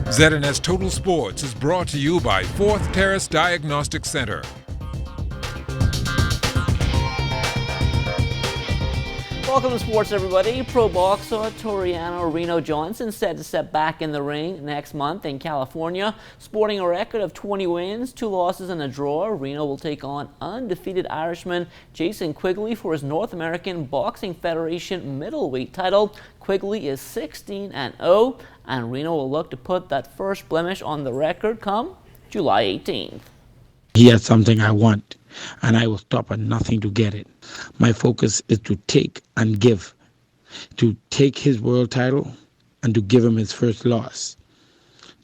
ZNS Total Sports is brought to you by Fourth Terrace Diagnostic Center. Welcome to sports, everybody. Pro boxer Toriano Reno Johnson set to step back in the ring next month in California. Sporting a record of 20 wins, 2 losses and a draw, Reno will take on undefeated Irishman Jason Quigley for his North American Boxing Federation middleweight title. Quigley is 16-0, and Reno will look to put that first blemish on the record come July 18th. He has something I want, and I will stop at nothing to get it. My focus is to take and give, to take his world title and to give him his first loss.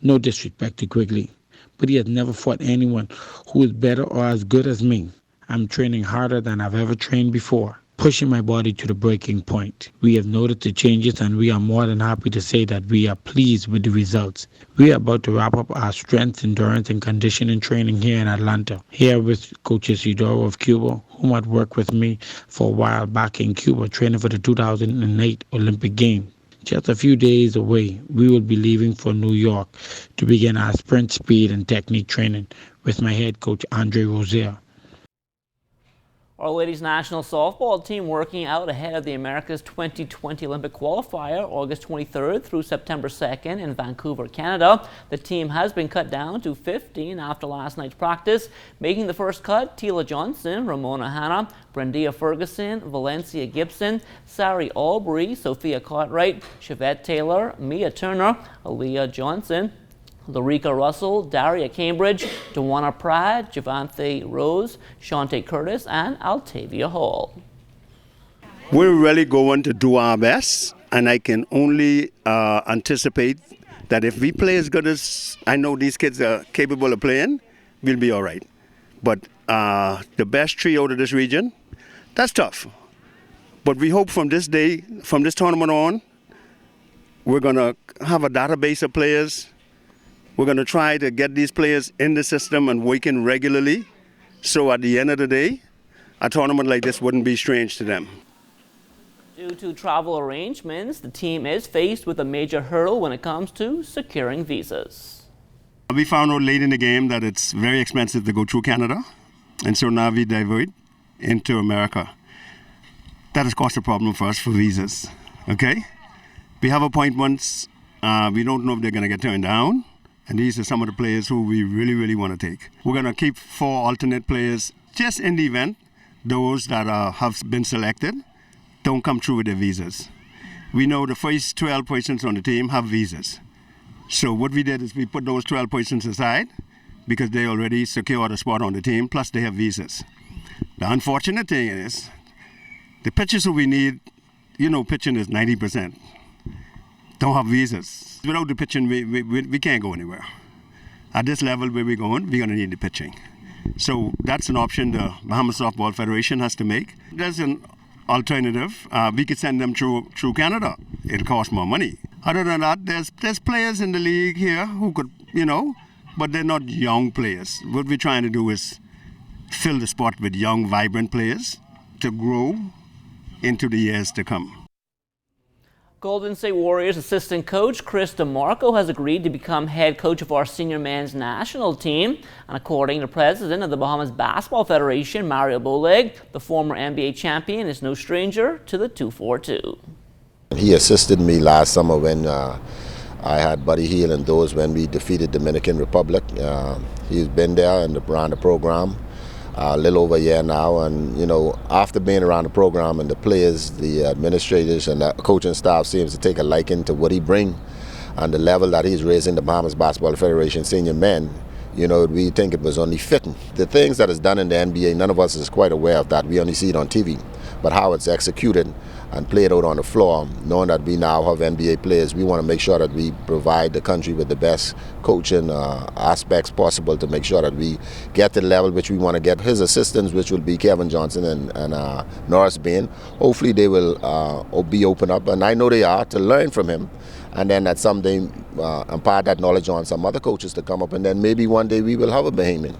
No disrespect to Quigley, but he has never fought anyone who is better or as good as me. I'm training harder than I've ever trained before, pushing my body to the breaking point. We have noted the changes, and we are more than happy to say that we are pleased with the results. We are about to wrap up our strength, endurance, and conditioning training here in Atlanta, here with Coach Isidoro of Cuba, whom had worked with me for a while back in Cuba, training for the 2008 Olympic Games. Just a few days away, we will be leaving for New York to begin our sprint speed and technique training with my head coach, Andre Rozier. Our ladies national softball team working out ahead of the America's 2020 Olympic qualifier August 23rd through September 2nd in Vancouver, Canada. The team has been cut down to 15 after last night's practice. Making the first cut, Tila Johnson, Ramona Hanna, Brendia Ferguson, Valencia Gibson, Sari Albury, Sophia Cartwright, Chevette Taylor, Mia Turner, Aaliyah Johnson, Larica Russell, Daria Cambridge, Dewana Pratt, Javante Rose, Shante Curtis, and Altavia Hall. We're really going to do our best, and I can only anticipate that if we play as good as I know these kids are capable of playing, we'll be all right. But the best 3 out of this region, that's tough. But we hope from this day, from this tournament on, we're going to have a database of players. We're going to try to get these players in the system and working regularly, so at the end of the day, a tournament like this wouldn't be strange to them. Due to travel arrangements, the team is faced with a major hurdle when it comes to securing visas. We found out late in the game that it's very expensive to go through Canada, and so now we divert into America. That has caused a problem for us for visas, okay? We have appointments. We don't know if they're going to get turned down. And these are some of the players who we really, really want to take. We're going to keep 4 alternate players just in the event those that have been selected don't come through with their visas. We know the first 12 persons on the team have visas. So what we did is we put those 12 persons aside because they already secured a spot on the team, plus they have visas. The unfortunate thing is the pitchers who we need, you know, pitching is 90%. Don't have visas. Without the pitching, we can't go anywhere. At this level where we're going to need the pitching. So that's an option the Bahamas Softball Federation has to make. There's an alternative. We could send them through Canada. It'll cost more money. Other than that, there's players in the league here who could, you know, but they're not young players. What we're trying to do is fill the spot with young, vibrant players to grow into the years to come. Golden State Warriors assistant coach Chris DeMarco has agreed to become head coach of our senior men's national team. And according to president of the Bahamas Basketball Federation, Mario Boleg, the former NBA champion is no stranger to the 2-4-2. He assisted me last summer when I had Buddy Hield and those when we defeated Dominican Republic. He's been there and around the program a little over a year now, and you know, after being around the program and the players, the administrators and the coaching staff seems to take a liking to what he brings and the level that he's raising the Bahamas Basketball Federation senior men. You know, we think it was only fitting. The things that is done in the NBA, none of us is quite aware of that. We only see it on TV, but how it's executed and played out on the floor, knowing that we now have NBA players, we want to make sure that we provide the country with the best coaching aspects possible to make sure that we get to the level which we want to get. His assistants, which will be Kevin Johnson and Norris Bain, hopefully they will be open up, and I know they are, to learn from him. And then at some day impart that knowledge on some other coaches to come up, and then maybe one day we will have a Bahamian.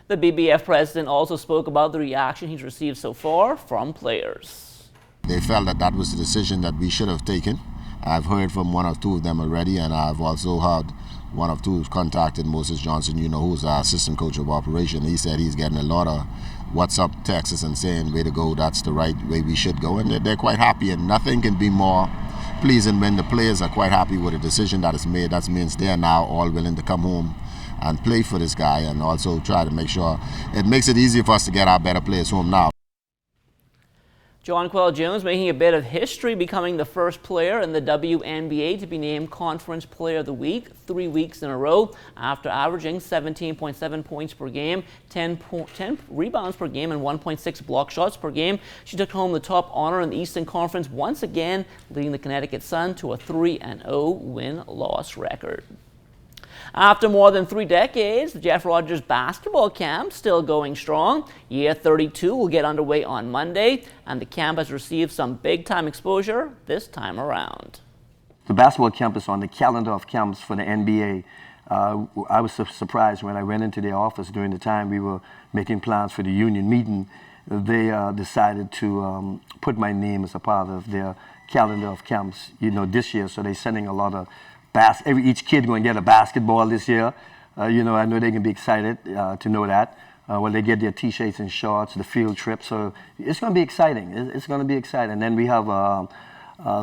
The BBF president also spoke about the reaction he's received so far from players. They felt that that was the decision that we should have taken I've heard from one or two of them already, and I've also had one of two who's contacted Moses Johnson, who's our assistant coach of operation. He said he's getting a lot of WhatsApp texts and saying, way to go, that's the right way we should go. And they're quite happy, and nothing can be more pleasing when the players are quite happy with the decision that is made. That means they're now all willing to come home and play for this guy, and also try to make sure it makes it easier for us to get our better players home now. John Quell Jones making a bit of history, becoming the first player in the WNBA to be named Conference Player of the Week 3 weeks in a row after averaging 17.7 points per game, 10 rebounds per game, and 1.6 block shots per game. She took home the top honor in the Eastern Conference once again, leading the Connecticut Sun to a 3-0 win-loss record. After more than 3 decades, the Jeff Rogers basketball camp still going strong. Year 32 will get underway on Monday, and the camp has received some big-time exposure this time around. The basketball camp is on the calendar of camps for the NBA. I was surprised when I went into their office during the time we were making plans for the union meeting. They decided to put my name as a part of their calendar of camps, this year. So they're sending a lot of each kid going to get a basketball this year. I know they can be excited to know that. When they get their T-shirts and shorts, the field trip. So it's going to be exciting. It's going to be exciting. And then we have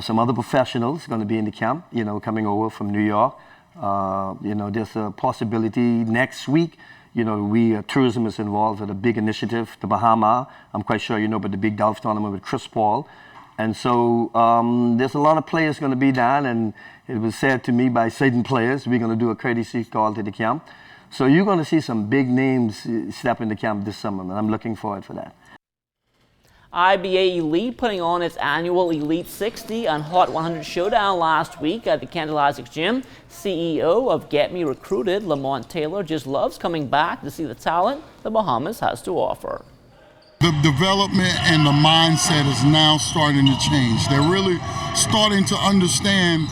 some other professionals going to be in the camp, coming over from New York. There's a possibility next week. Tourism is involved with a big initiative, the Bahamas. I'm quite sure you know about the big golf tournament with Chris Paul. And so there's a lot of players going to be down, and it was said to me by certain players, we're going to do a courtesy call to the camp. So you're going to see some big names step in the camp this summer, and I'm looking forward for that. IBA Elite putting on its annual Elite 60 and Hot 100 showdown last week at the Kendall Isaacs Gym. CEO of Get Me Recruited, Lamont Taylor, just loves coming back to see the talent the Bahamas has to offer. The development and the mindset is now starting to change. They're really starting to understand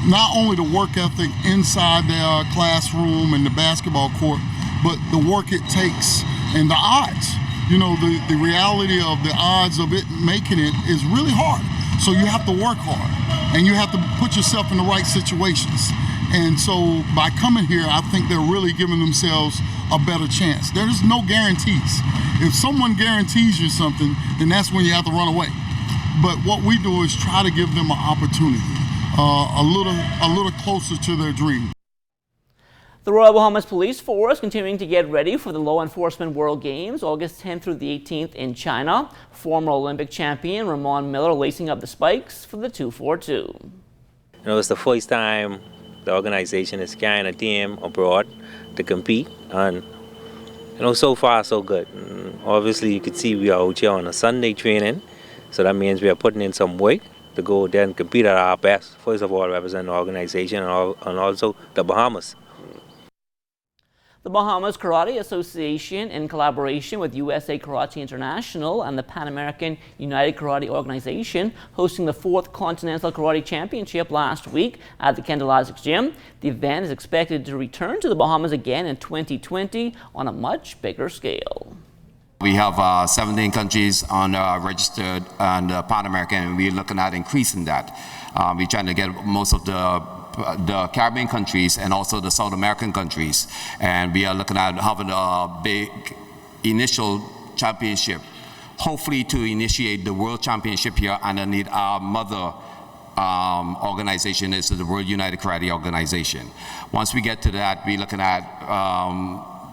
not only the work ethic inside their classroom and the basketball court, but the work it takes and the odds. The reality of the odds of it making it is really hard. So you have to work hard, and you have to put yourself in the right situations. And so by coming here, I think they're really giving themselves a better chance. There's no guarantees. If someone guarantees you something, then that's when you have to run away. But what we do is try to give them an opportunity, a little closer to their dream. The Royal Bahamas Police Force continuing to get ready for the Law Enforcement World Games, August 10th through the 18th in China. Former Olympic champion Ramon Miller lacing up the spikes for the 242. It's the first time the organization is carrying a team abroad to compete, and so far so good. Obviously, you can see we are out here on a Sunday training, so that means we are putting in some work to go there and compete at our best. First of all, represent the organization and also the Bahamas. The Bahamas Karate Association, in collaboration with USA Karate International and the Pan American United Karate Organization, hosting the 4th Continental Karate Championship last week at the Kendall Isaacs Gym. The event is expected to return to the Bahamas again in 2020 on a much bigger scale. We have 17 countries on registered on Pan American, and we're looking at increasing that. We're trying to get most of the Caribbean countries and also the South American countries, and we are looking at having a big initial championship, hopefully to initiate the World Championship here underneath our mother organization is the World United Karate Organization. Once we get to that, we're looking at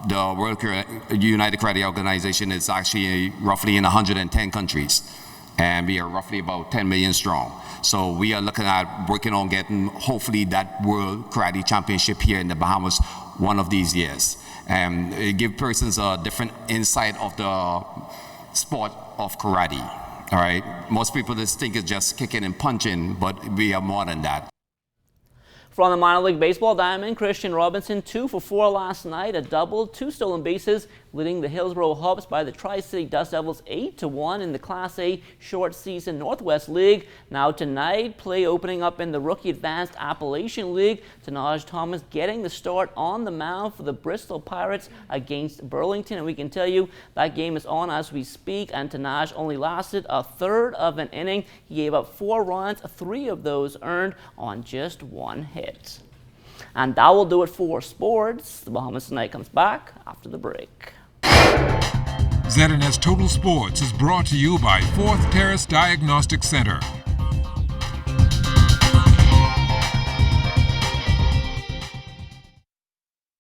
the World United Karate Organization is actually roughly in 110 countries, and we are roughly about 10 million strong. So we are looking at working on getting hopefully that World Karate Championship here in the Bahamas one of these years, and it gives persons a different insight of the sport of karate. All right, most people just think it's just kicking and punching, but we are more than that. From the minor league baseball diamond, Christian Robinson 2 for 4 last night, a double, 2 stolen bases, leading the Hillsborough Hubs by the Tri-City Dust Devils 8-1 in the Class A short season Northwest League. Now tonight, play opening up in the Rookie Advanced Appalachian League. Tanaj Thomas getting the start on the mound for the Bristol Pirates against Burlington, and we can tell you that game is on as we speak, and Tanaj only lasted a third of an inning. He gave up 4 runs, 3 of those earned on just 1 hit. And that will do it for sports. The Bahamas Tonight comes back after the break. ZNS Total Sports is brought to you by 4th Terrace Diagnostic Center.